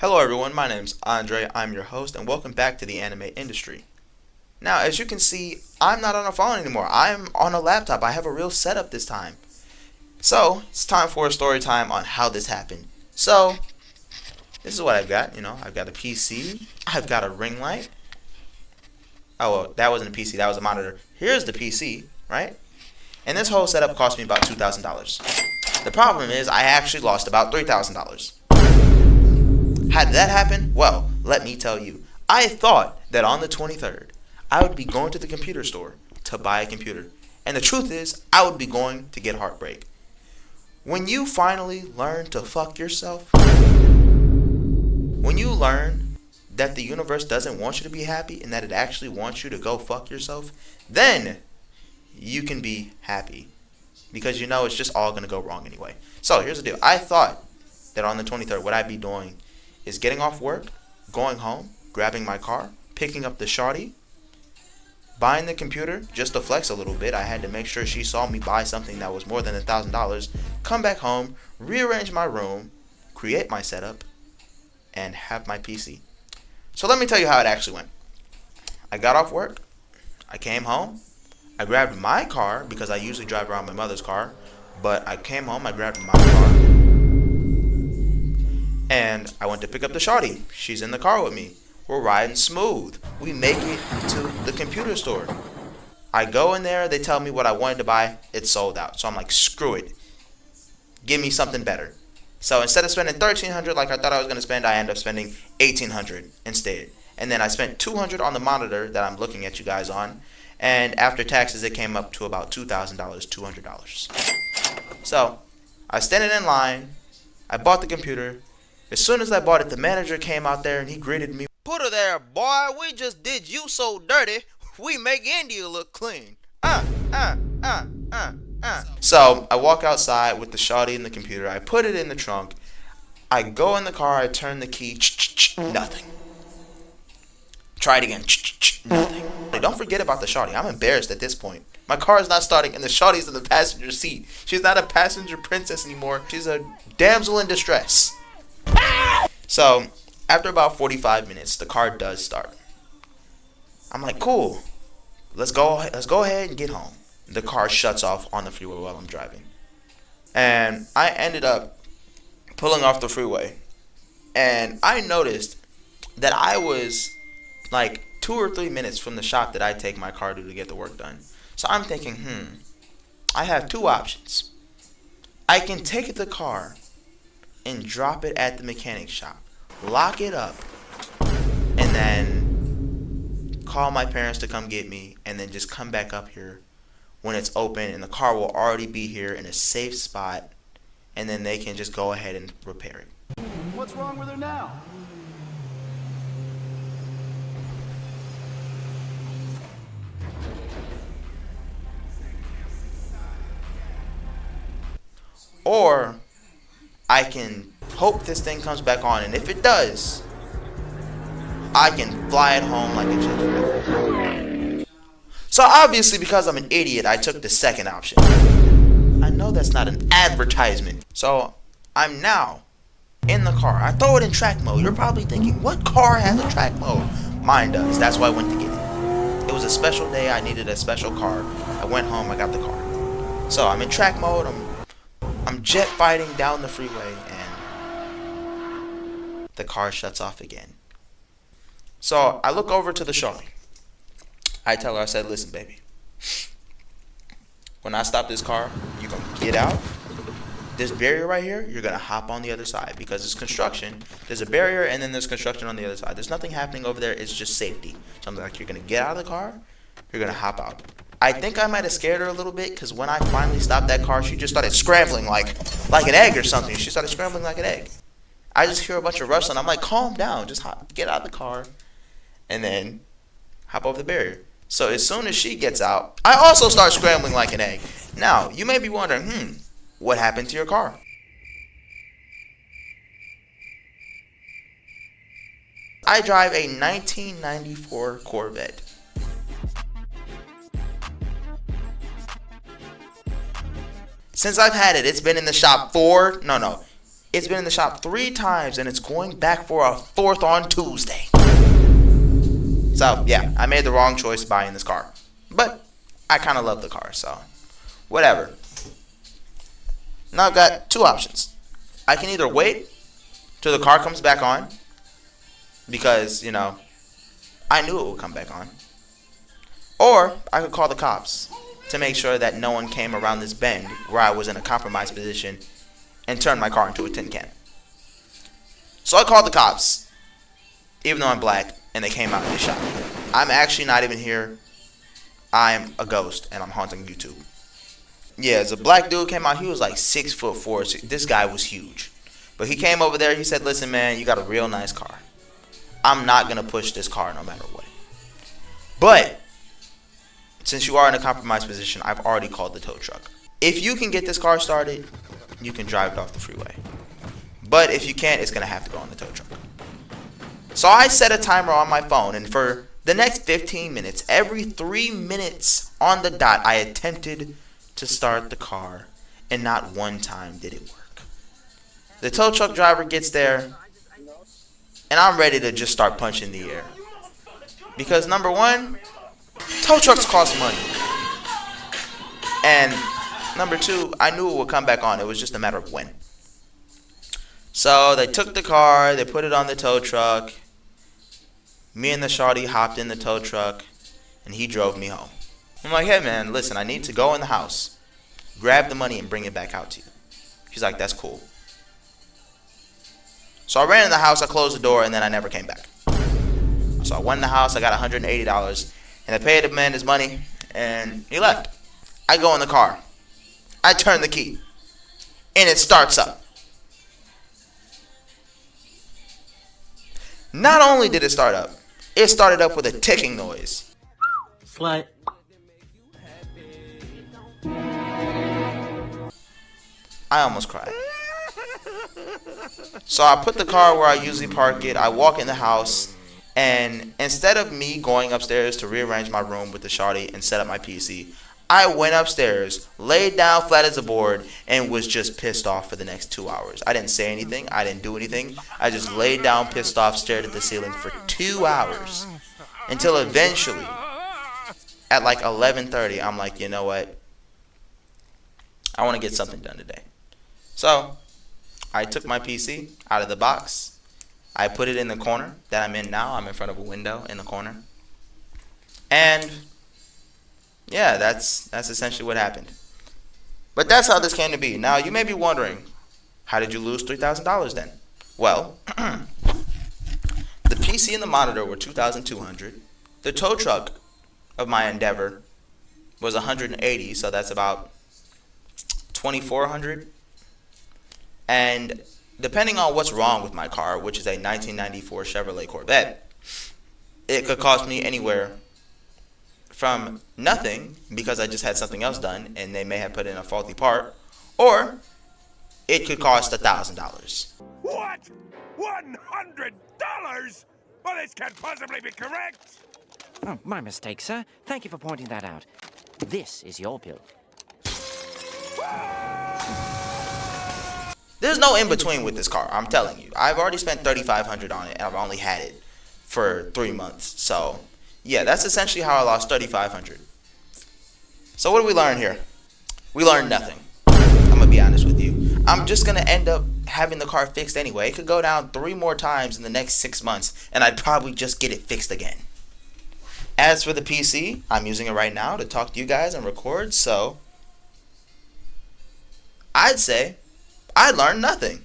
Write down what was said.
Hello everyone, my name's Andre, I'm your host, and welcome back to the anime industry. Now, as you can see, I'm not on a phone anymore. I'm on a laptop. I have a real setup this time. So, it's time for a story time on how this happened. So, this is what I've got. I've got a PC, I've got a ring light. Oh, well, that wasn't a PC, that was a monitor. Here's the PC, right? And this whole setup cost me about $2,000. The problem is, I actually lost about $3,000. How did that happen? Well, let me tell you. I thought that on the 23rd, I would be going to the computer store to buy a computer. And the truth is, I would be going to get heartbreak. When you finally learn to fuck yourself, when you learn that the universe doesn't want you to be happy and that it actually wants you to go fuck yourself, then you can be happy. Because you know it's just all going to go wrong anyway. So here's the deal. I thought that on the 23rd, what I'd be doing is getting off work, going home, grabbing my car, picking up the shawty, buying the computer just to flex a little bit. I had to make sure she saw me buy something that was more than $1,000, come back home, rearrange my room, create my setup, and have my PC. So let me tell you how it actually went. I got off work, I came home, I grabbed my car because I usually drive around my mother's car, but I came home, I grabbed my car, and I went to pick up the shawty. She's in the car with me. We're riding smooth. We make it to the computer store. I go in there. They tell me what I wanted to buy. It's sold out. So I'm like, screw it. Give me something better. So instead of spending $1,300 like I thought I was going to spend, I end up spending $1,800 instead. And then I spent $200 on the monitor that I'm looking at you guys on. And after taxes, it came up to about $2,000, $200. So I standing in line. I bought the computer. As soon as I bought it, the manager came out there and he greeted me. Put her there, boy. We just did you so dirty. We make India look clean. So I walk outside with the shawty and the computer. I put it in the trunk. I go in the car. I turn the key. Nothing. Try it again. Nothing. Don't forget about the shawty. I'm embarrassed at this point. My car is not starting and the shawty's in the passenger seat. She's not a passenger princess anymore. She's a damsel in distress. So, after about 45 minutes, the car does start. I'm like, cool. Let's go ahead and get home. The car shuts off on the freeway while I'm driving. And I ended up pulling off the freeway. And I noticed that I was like 2 or 3 minutes from the shop that I take my car to get the work done. So I'm thinking, I have two options. I can take the car and drop it at the mechanic shop, lock it up, and then call my parents to come get me, and then just come back up here when it's open and the car will already be here in a safe spot, and then they can just go ahead and repair it. What's wrong with her now? Or I can hope this thing comes back on, and if it does, I can fly it home like a jet. So obviously, because I'm an idiot, I took the second option. I know that's not an advertisement. So I'm now in the car. I throw it in track mode. You're probably thinking, what car has a track mode? Mine does. That's why I went to get it. It was a special day. I needed a special car. I went home. I got the car. So I'm in track mode. I'm jet fighting down the freeway, and the car shuts off again. So I look over to the shawty. I tell her, I said, listen, baby. When I stop this car, you're going to get out. This barrier right here, you're going to hop on the other side because it's construction. There's a barrier, and then there's construction on the other side. There's nothing happening over there. It's just safety. So I'm like, you're going to get out of the car. You're going to hop out. I think I might have scared her a little bit because when I finally stopped that car, she just started scrambling like an egg or something. She started scrambling like an egg. I just hear a bunch of rustling. I'm like, calm down. Just get out of the car and then hop over the barrier. So as soon as she gets out, I also start scrambling like an egg. Now, you may be wondering, what happened to your car? I drive a 1994 Corvette. Since I've had it, it's been in the shop It's been in the shop 3 times, and it's going back for a 4th on Tuesday. So, yeah, I made the wrong choice buying this car. But I kind of love the car, so whatever. Now I've got 2 options. I can either wait till the car comes back on, because, I knew it would come back on. Or I could call the cops to make sure that no one came around this bend where I was in a compromised position and turned my car into a tin can. So I called the cops, even though I'm black, and they came out and they shot me. I'm actually not even here. I'm a ghost, and I'm haunting YouTube. Yeah, as a black dude came out, he was like 6'4". So this guy was huge. But he came over there, he said, listen, man, you got a real nice car. I'm not going to push this car no matter what. But since you are in a compromised position, I've already called the tow truck. If you can get this car started, you can drive it off the freeway. But if you can't, it's going to have to go on the tow truck. So I set a timer on my phone, and for the next 15 minutes, every 3 minutes on the dot, I attempted to start the car, and not one time did it work. The tow truck driver gets there, and I'm ready to just start punching the air. Because number one, tow trucks cost money. And number two, I knew it would come back on. It was just a matter of when. So they took the car, they put it on the tow truck. Me and the shawty hopped in the tow truck, and he drove me home. I'm like, hey man, listen, I need to go in the house, grab the money, and bring it back out to you. She's like, that's cool. So I ran in the house, I closed the door, and then I never came back. So I went in the house, I got $180, and I paid the man his money, and he left. I go in the car. I turn the key, and it starts up. Not only did it start up, it started up with a ticking noise. Slut. I almost cried. So I put the car where I usually park it. I walk in the house, and instead of me going upstairs to rearrange my room with the shawty and set up my PC, I went upstairs, laid down flat as a board, and was just pissed off for the next 2 hours. I didn't say anything. I didn't do anything. I just laid down pissed off, stared at the ceiling for 2 hours. Until eventually, at like 11:30, I'm like, you know what? I want to get something done today. So I took my PC out of the box. I put it in the corner that I'm in now. I'm in front of a window in the corner. And yeah, that's essentially what happened. But that's how this came to be. Now, you may be wondering, how did you lose $3,000 then? Well, the PC and the monitor were $2,200. The tow truck of my Endeavor was $180, so that's about $2,400. And depending on what's wrong with my car, which is a 1994 Chevrolet Corvette, it could cost me anywhere from nothing, because I just had something else done and they may have put in a faulty part, or it could cost $1,000. What? $100? Well, this can't possibly be correct. Oh, my mistake, sir. Thank you for pointing that out. This is your bill. There's no in-between with this car, I'm telling you. I've already spent $3,500 on it, and I've only had it for 3 months. So, yeah, that's essentially how I lost $3,500. So what did we learn here? We learned nothing. I'm going to be honest with you. I'm just going to end up having the car fixed anyway. It could go down 3 more times in the next 6 months, and I'd probably just get it fixed again. As for the PC, I'm using it right now to talk to you guys and record, so I'd say I learned nothing.